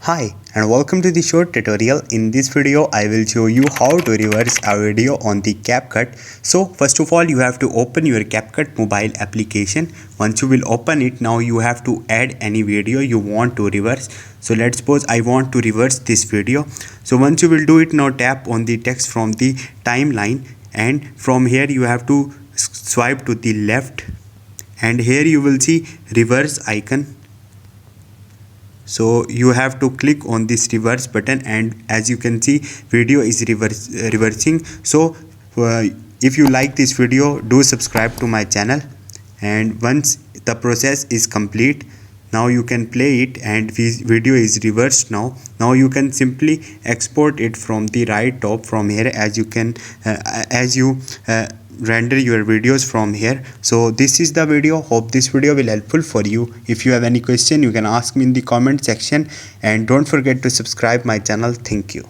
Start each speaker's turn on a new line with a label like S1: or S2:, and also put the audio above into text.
S1: Hi and welcome to the short tutorial. In this video I will show you how to reverse a video on the Capcut. So first of all you have to open your Capcut mobile application. Once you will open it, now you have to add any video you want to reverse. So let's suppose I want to reverse this video. So once you will do it, now tap on the text from the timeline, and from here you have to swipe to the left, and here you will see reverse icon. So you have to click on this reverse button, and as you can see video is reversing. So if you like this video, do subscribe to my channel, and once the process is complete, now you can play it and video is reversed. Now you can simply export it from the right top from here, as you can as you render your videos from here. So this is the video. Hope this video will helpful for you. If you have any question, you can ask me in the comment section, and don't forget to subscribe my channel. Thank you.